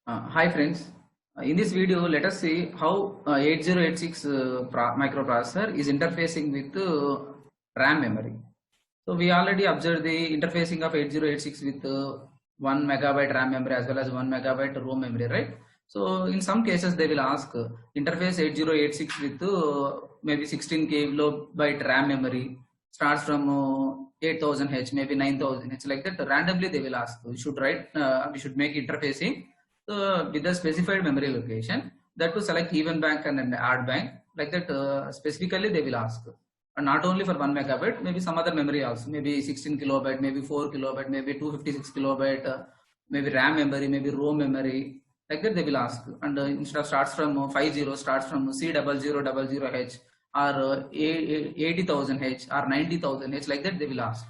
Hi friends, in this video let us see how 8086 microprocessor is interfacing with RAM memory. So we already observed the interfacing of 8086 with 1 megabyte RAM memory as well as 1 megabyte ROM memory, right? So in some cases they will ask interface 8086 with maybe 16 kilobyte RAM memory starts from 8000H, maybe 9000H, like that. Randomly they will ask. We should write, we should make interfacing with the specified memory location, that to select even bank and an odd bank, like that. Specifically they will ask, and not only for 1 megabyte, maybe some other memory also, maybe 16 kilobyte, maybe 4 kilobyte, maybe 256 kilobyte, maybe RAM memory, maybe ROM memory, like that they will ask. And instead of starts from 50, starts from C0000H or 80,000H or 90,000H, like that they will ask.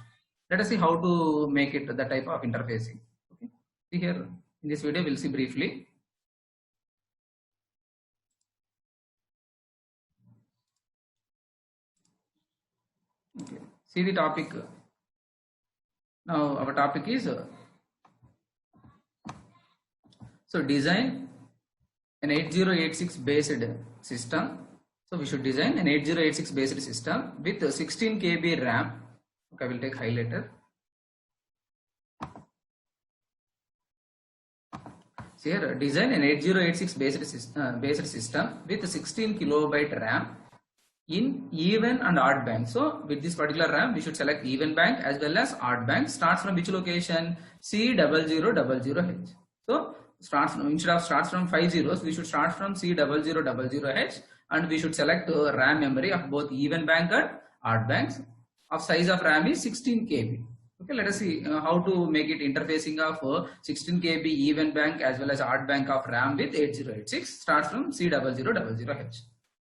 Let us see how to make it the type of interfacing. Okay, see here in this video we'll see briefly. Okay, see the topic. Now our topic is so design an 8086 based system. So we should design an 8086 based system with 16 KB RAM. Okay, I will take highlighter. So here design an 8086 based system with 16 kilobyte RAM in even and odd bank. So with this particular RAM we should select even bank as well as odd bank. Starts from which location? C0000H. So starts from, instead of starts from 5 zeros, we should start from C0000H, and we should select RAM memory of both even bank and odd banks. Of size of RAM is 16 KB. Okay, let us see how to make it interfacing of 16 KB even bank as well as odd bank of RAM with 8086. Starts from C0000H.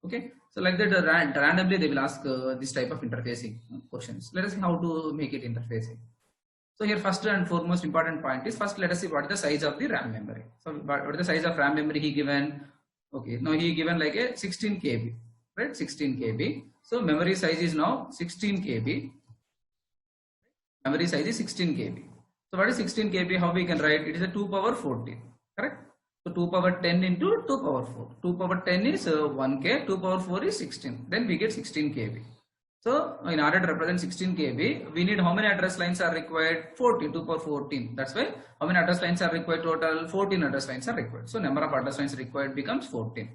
Okay, so like that randomly they will ask this type of interfacing questions. Let us see how to make it interfacing. So here first and foremost important point is, first let us see what is the size of the RAM memory. So what is the size of RAM memory he given? Okay, now he given like a 16 KB, right? 16 KB. So memory size is now 16 KB. Memory size is 16 KB. So what is 16 KB? How we can write? It is a 2 power 14, correct? So 2 power 10 into 2 power 4. 2 power 10 is 1K, 2 power 4 is 16. Then we get 16 KB. So in order to represent 16 KB, we need how many address lines are required? 14, 2 power 14. That's why how many address lines are required total? 14 address lines are required. So number of address lines required becomes 14.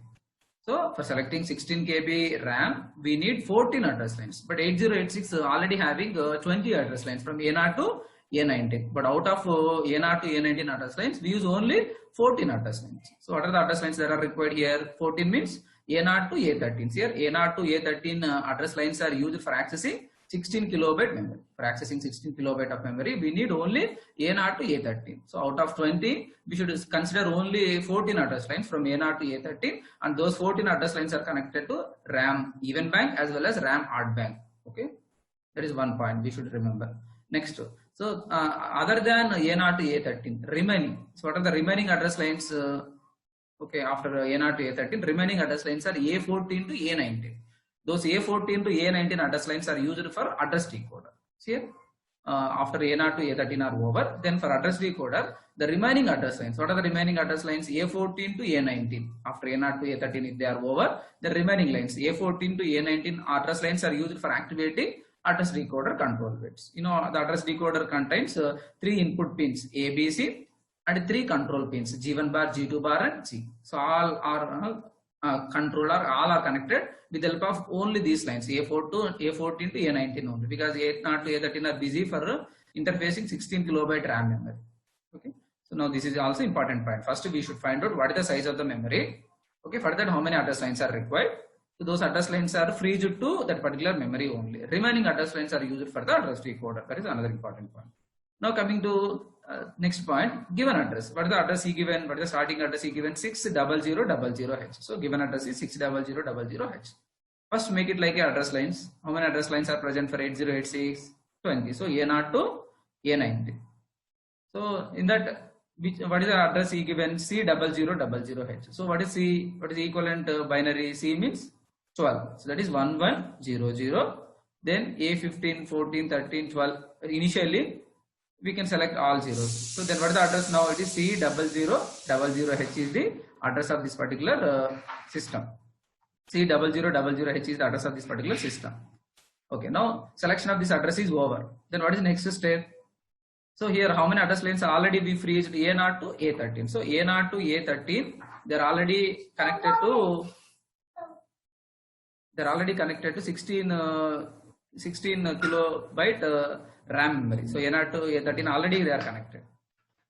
So for selecting 16 KB RAM, we need 14 address lines. But 8086 already having 20 address lines from A0 to A19. But out of A0 to A19 address lines, we use only 14 address lines. So what are the address lines that are required here? 14 means A0 to A13. Here A0 to A13 address lines are used for accessing 16 kilobyte memory. For accessing 16 kilobyte of memory, we need only A0 to A13. So out of 20, we should consider only 14 address lines from A0 to A13, and those 14 address lines are connected to RAM even bank as well as RAM odd bank. Okay, that is one point we should remember. Next, so other than A0 to A13, remaining. So what are the remaining address lines? Okay, after A0 to A13, remaining address lines are A14 to A19. Those A14 to A19 address lines are used for address decoder. See here, after A0 to A13 are over, then for address decoder, the remaining address lines. What are the remaining address lines? A14 to A19. After A0 to A13, if they are over, the remaining lines A14 to A19 address lines are used for activating address decoder control bits. You know, the address decoder contains 3 input pins, A, B, C, and 3 control pins, G1 bar, G2 bar, and G. So all are all are connected with the help of only these lines, A4 to A14 to A19 only, because A0 to A13 are busy for interfacing 16 kilobyte RAM memory. Okay, so now this is also important point. First we should find out what is the size of the memory. Okay, for that how many address lines are required. So those address lines are freezed to that particular memory only. Remaining address lines are used for the address decoder. That is another important point. Now coming to next point, given address. What is the address he given? What is the starting address he given? 60000H. So given address is 60000H. First make it like a address lines. How many address lines are present for 8086? 20. So A0 to A19. So in that, what is the address he given? C0000H. So what is C? What is the equivalent binary? C means 12. So that is 1100. Then A15, 14, 13, 12. Initially we can select all zeros. So then what is the address now? It is C0000H is the address of this particular system. C0000H is the address of this particular system. Okay, now selection of this address is over. Then what is the next step? So here how many address lanes are already we freezed? A0 to A13. So A0 to A13, they are already connected to 16 kilobyte RAM memory. So A0 to A13 already they are connected.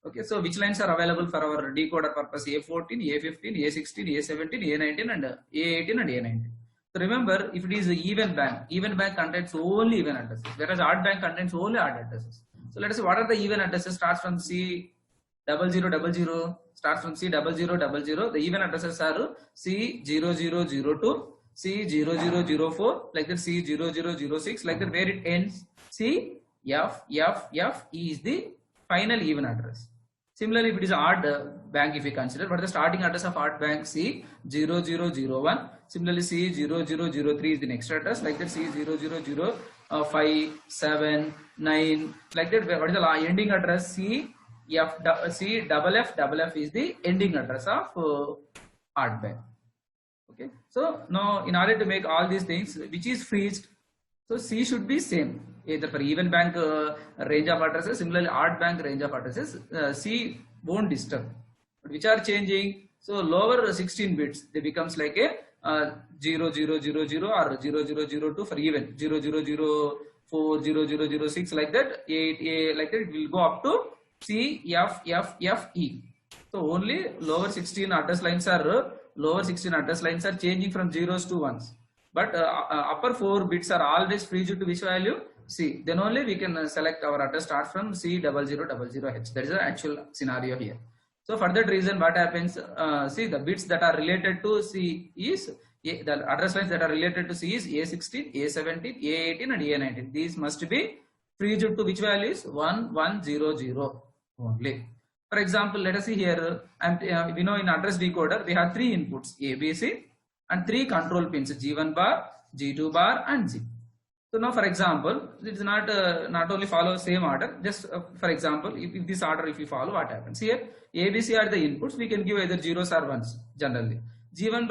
Okay, so which lines are available for our decoder purpose? A14, A15, A16, A17, A19 and A18 and A19. So remember, if it is even bank contains only even addresses, whereas odd bank contains only odd addresses. So let us see what are the even addresses. Starts from C0000, starts from C0000. The even addresses are C0002, C0004, like that C0006, like that where it ends CFFF is the final even address. Similarly, if it is odd bank, if we consider, what is the starting address of odd bank? C0001. Similarly, C0003 is the next address, like that C0005, 7, 9, like that. What is the ending address? CFFF is the ending address of odd bank. Okay, so now in order to make all these things, which is freezed, so C should be same either for even bank range of addresses. Similarly, odd bank range of addresses, C won't disturb. But which are changing? So lower 16 bits, they becomes like a 0000 or 0002 for even, 0004, 0006, like that. Like that, it will go up to CFFFE. So only lower 16 address lines are changing from zeros to ones. But upper 4 bits are always freezed to which value? C. Then only we can select our address start from C0000H. That is the actual scenario here. So for that reason, what happens? See, the bits that are related to C is the address lines that are related to C is A16, A17, A18 and A19. These must be freezed to which values? 1100 only. For example, let us see here. We know in address decoder we have 3 inputs A, B, C and 3 control pins G1 bar, G2 bar and G. So now, for example, it is not only follow same order. Just for example, if this order if we follow, what happens here? A, B, C are the inputs. We can give either zeros or ones generally. G1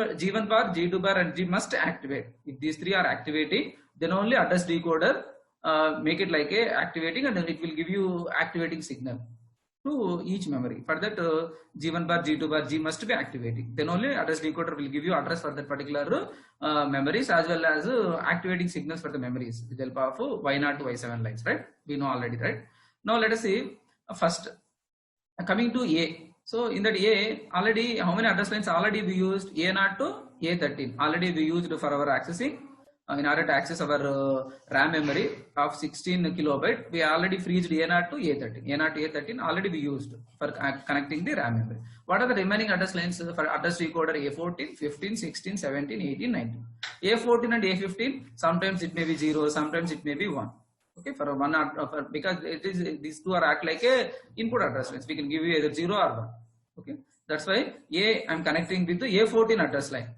bar, G2 bar and G must activate. If these 3 are activating, then only address decoder make it like a activating, and then it will give you activating signal to each memory. For that, G1 bar, G2 bar, G must be activating. Then only address decoder will give you address for that particular memories as well as activating signals for the memories with the help of Y0 to Y7 lines, right? We know already, right? Now let us see first coming to A. So in that A, already how many address lines already we used? A0 to A13 already we used for our accessing. In order to access our RAM memory of 16 kilobyte, we already freezed A0 to A13. A0 to A13 already we used for connecting the RAM memory. What are the remaining address lines for address decoder? A14, 15, 16, 17, 18, 19. A14 and A15, sometimes it may be 0, sometimes it may be 1. Okay, for one because it is these two are act like a input address lines. We can give you either 0 or 1. Okay, that's why I am connecting with the A14 address line.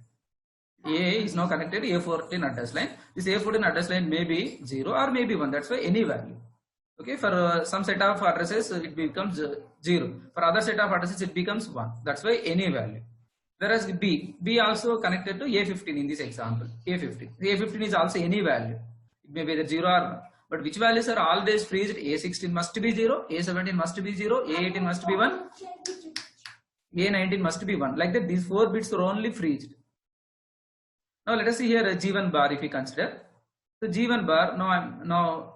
A is now connected to A14 address line. This A14 address line may be 0 or maybe 1. That's why any value. Okay, for some set of addresses it becomes 0. For other set of addresses it becomes 1. That's why any value. Whereas B also connected to A15 in this example. A15. The A15 is also any value. It may be either 0 or 1. But which values are always freezed? A16 must be 0. A17 must be 0. A18 must be 1. A19 must be 1. Like that, these 4 bits are only freezed. Now let us see here G1 bar if we consider. So G1 bar, now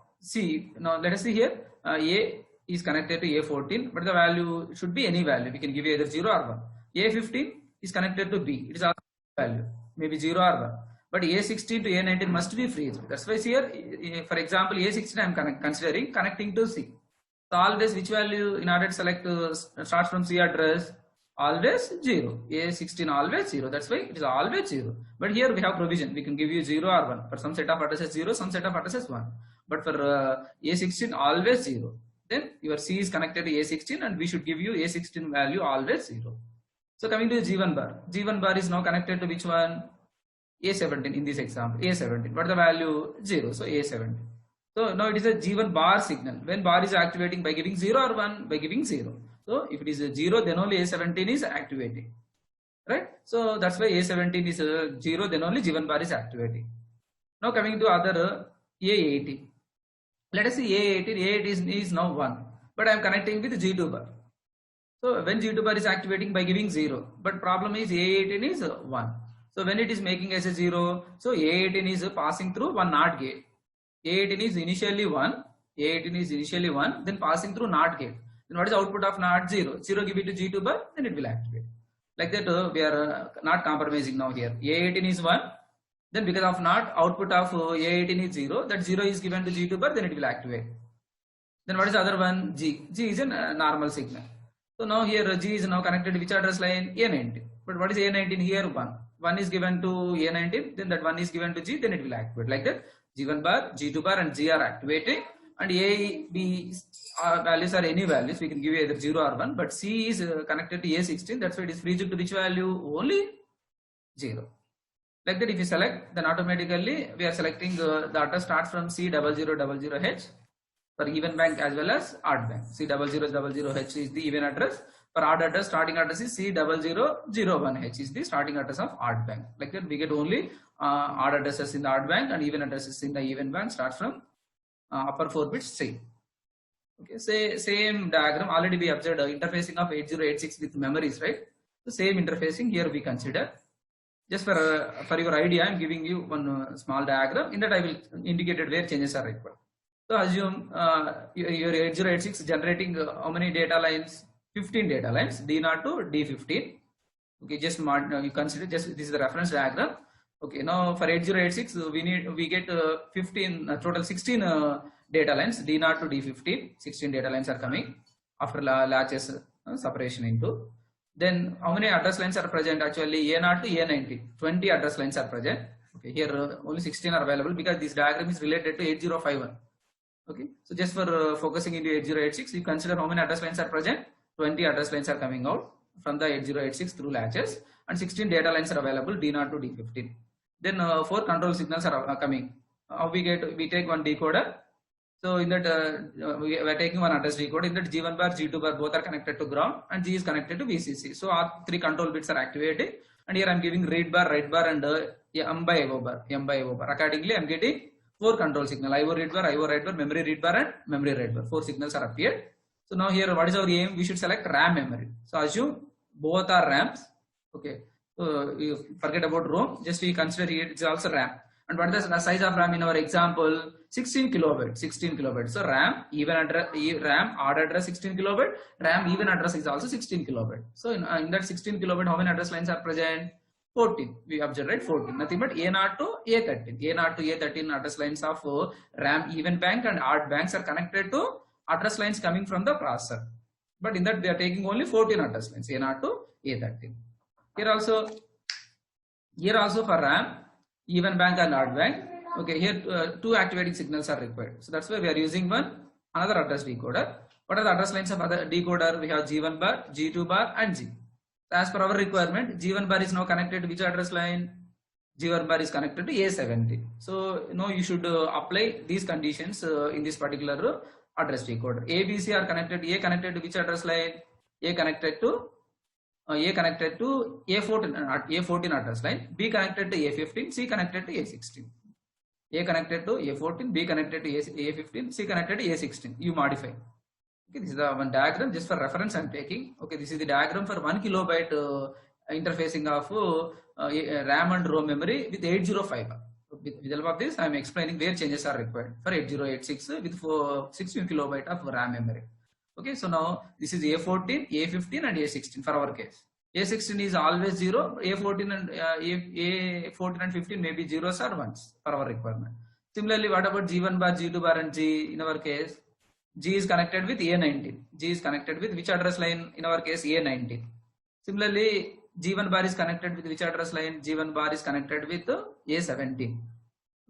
let us see here A is connected to A14, but the value should be any value. We can give either 0 or 1. A15 is connected to B. It is also value, maybe 0 or 1. But A16 to A19 must be freezed. That's why here, for example, A16 I am considering connecting to C. So always which value in order to select starts from C address? Always 0. A16 always 0. That's why it is always 0. But here we have provision. We can give you 0 or 1. For some set of addresses 0, some set of addresses 1. But for A16 always 0. Then your C is connected to A16 and we should give you A16 value always 0. So coming to G1 bar. G1 bar is now connected to which one? A17 in this example. A17. But the value 0. So A17. So So now it is a G1 bar signal. When bar is activating by giving 0 or 1, by giving 0. So if it is a 0, then only A17 is activating. Right? So that's why A17 is 0, then only G1 bar is activating. Now coming to other A18. Let us see A18. A18 is now 1. But I am connecting with G2 bar. So when G2 bar is activating by giving 0. But problem is A18 is 1. So when it is making as a 0, so A18 is passing through one NOT gate. A18 is initially 1. A18 is initially 1. Then passing through NOT gate. Then what is the output of NOT? 0. 0 give it to G2 bar. Then it will activate. Like that we are not compromising now here. A18 is 1. Then because of NOT, output of A18 is 0. That 0 is given to G2 bar. Then it will activate. Then what is the other one? G. G is a normal signal. So now here G is now connected to which address line? A19. But what is A19 here? 1. 1 is given to A19. Then that 1 is given to G. Then it will activate. Like that. G1 bar, G2 bar and G are activating. And A, B values are any values. We can give either 0 or 1. But C is connected to A16. That's why it is freezed to which value? Only 0. Like that if you select, then automatically we are selecting the address starts from C0000H for even bank as well as odd bank. C0000H is the even address. For odd address, starting address is C0001H is the starting address of odd bank. Like that we get only odd addresses in the odd bank and even addresses in the even bank starts from upper 4 bits same. Okay, same diagram already we observed interfacing of 8086 with memories, right? The same interfacing here we consider. Just for your idea, I am giving you one small diagram. In that I will indicate where changes are required. So assume your 8086 generating how many data lines? 15 data lines, D0 to D15. Okay, just you consider just this is the reference diagram. Okay, now for 8086 we get 15 total 16 data lines, D0 to D15. 16 data lines are coming after latches separation into. Then how many address lines are present? Actually A0 to A90, 20 address lines are present. Okay, here only 16 are available because this diagram is related to 8051. Okay, so just for focusing into 8086, you consider how many address lines are present. 20 address lines are coming out from the 8086 through latches and 16 data lines are available D0 to D15. Then 4 control signals are coming. We take one decoder. So in that we are taking one address decoder. In that G1 bar, G2 bar both are connected to ground and G is connected to VCC. So all 3 control bits are activated. And here I am giving read bar, write bar and M by IO bar. Accordingly I am getting 4 control signal. IO read bar, IO write bar, memory read bar and memory write bar. 4 signals are appeared. So now here what is our aim? We should select RAM memory. So assume both are RAMs. Okay. So you forget about ROM. Just we consider it is also RAM. And what is the size of RAM in our example? 16 kilobyte. 16 kilobyte. So RAM even address, RAM odd address 16 kilobyte. RAM even address is also 16 kilobyte. So in that 16 kilobyte, how many address lines are present? 14. We observe, right? 14. Nothing but A0 to A13. A0 to A13 address lines of RAM even bank and odd banks are connected to address lines coming from the processor. But in that we are taking only 14 address lines. A0 to A13. Here also for RAM, even bank and odd bank. Okay, here 2 activating signals are required. So that's why we are using another address decoder. What are the address lines of other decoder? We have G1 bar, G2 bar and G. So as per our requirement, G1 bar is now connected to which address line? G1 bar is connected to A70. So now you should apply these conditions in this particular address decoder. A, B, C are connected. A connected to which address line? A connected to A14 address line. B connected to A15. C connected to A16. A connected to A14. B connected to A15. C connected to A16. You modify. Okay, this is the one diagram just for reference I am taking. Okay, this is the diagram for 1 kilobyte interfacing of RAM and ROM memory with 8051. With the help of this, I am explaining where changes are required for 8086 with 16 kilobyte of RAM memory. Okay, so now this is A14, A15 and A16 for our case. A16 is always 0, A14 and A14 and 15 may be zeros or ones for our requirement. Similarly, what about G1 bar, G2 bar and G in our case? G is connected with A19. G is connected with which address line in our case? A19. Similarly, G1 bar is connected with which address line? G1 bar is connected with A17.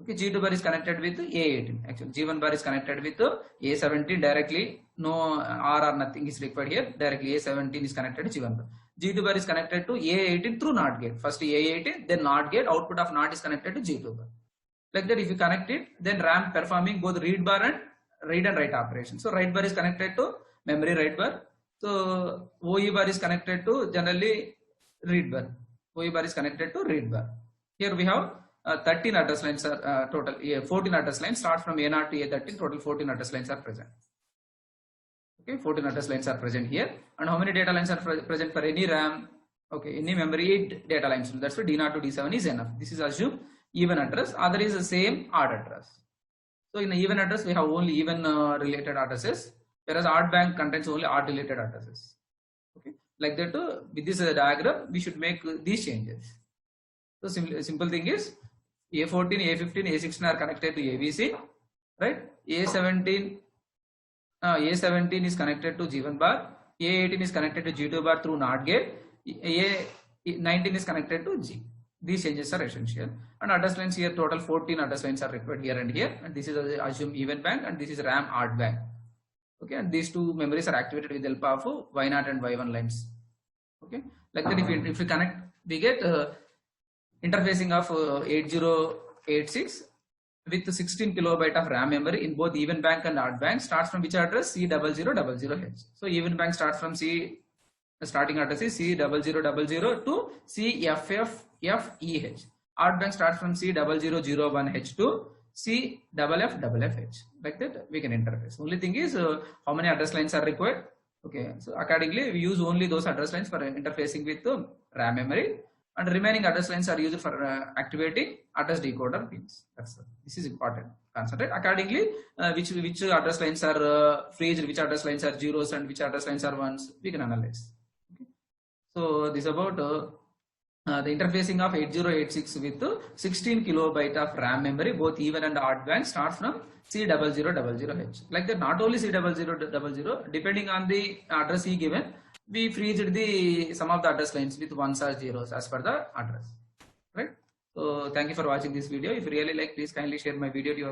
Okay, G2 bar is connected with A18. Actually, G1 bar is connected with A17 directly. No R or nothing is required here. Directly A17 is connected to G1 bar. G2 bar is connected to A18 through NOT gate. First A18, then NOT gate. Output of NOT is connected to G2 bar. Like that, if you connect it, then RAM performing both read and write operation. So write bar is connected to memory write bar. So OE bar is connected to generally read bar. OE bar is connected to read bar. Here we have 13 address lines are total. 14 address lines start from A0 to A13. Total 14 address lines are present. Okay, 14 address lines are present here. And how many data lines are present for any RAM? Okay, any memory 8 data lines. That's why D0 to D7 is enough. This is assume even address. Other is the same odd address. So in the even address, we have only even related addresses, whereas odd bank contains only odd related addresses. Okay, like that. With this diagram, we should make these changes. So simple thing is A14, A15, A16 are connected to ABC, right? A17 is connected to G1 bar. A18 is connected to G2 bar through NOT gate. A19 is connected to G. These changes are essential. And address lines here, total 14 address lines are required here and here. And this is assume even bank, and this is RAM odd bank. Okay, and these two memories are activated with the help of Y0 and Y1 lines. Okay, like that, if we connect, we get interfacing of 8086 with 16 kilobyte of RAM memory in both even bank and odd bank. Starts from which address? C0000H. So even bank starts from the starting address is C0000 to CFFFEH. Odd bank starts from C0001H to CFFFH. Like that, we can interface. Only thing is how many address lines are required. Okay, so accordingly, we use only those address lines for interfacing with RAM memory, and remaining address lines are used for activating address decoder pins. This is important. Concentrate accordingly. Which address lines are freezed, which address lines are zeros, and which address lines are ones. We can analyze. Okay. So this is about the interfacing of 8086 with 16 kilobyte of RAM memory, both even and odd bank, starts from C0000H. Like that, not only C0000, depending on the address he given, we freezed the some of the address lines with ones or zeros as per the address. Right. So thank you for watching this video. If you really like, please kindly share my video to your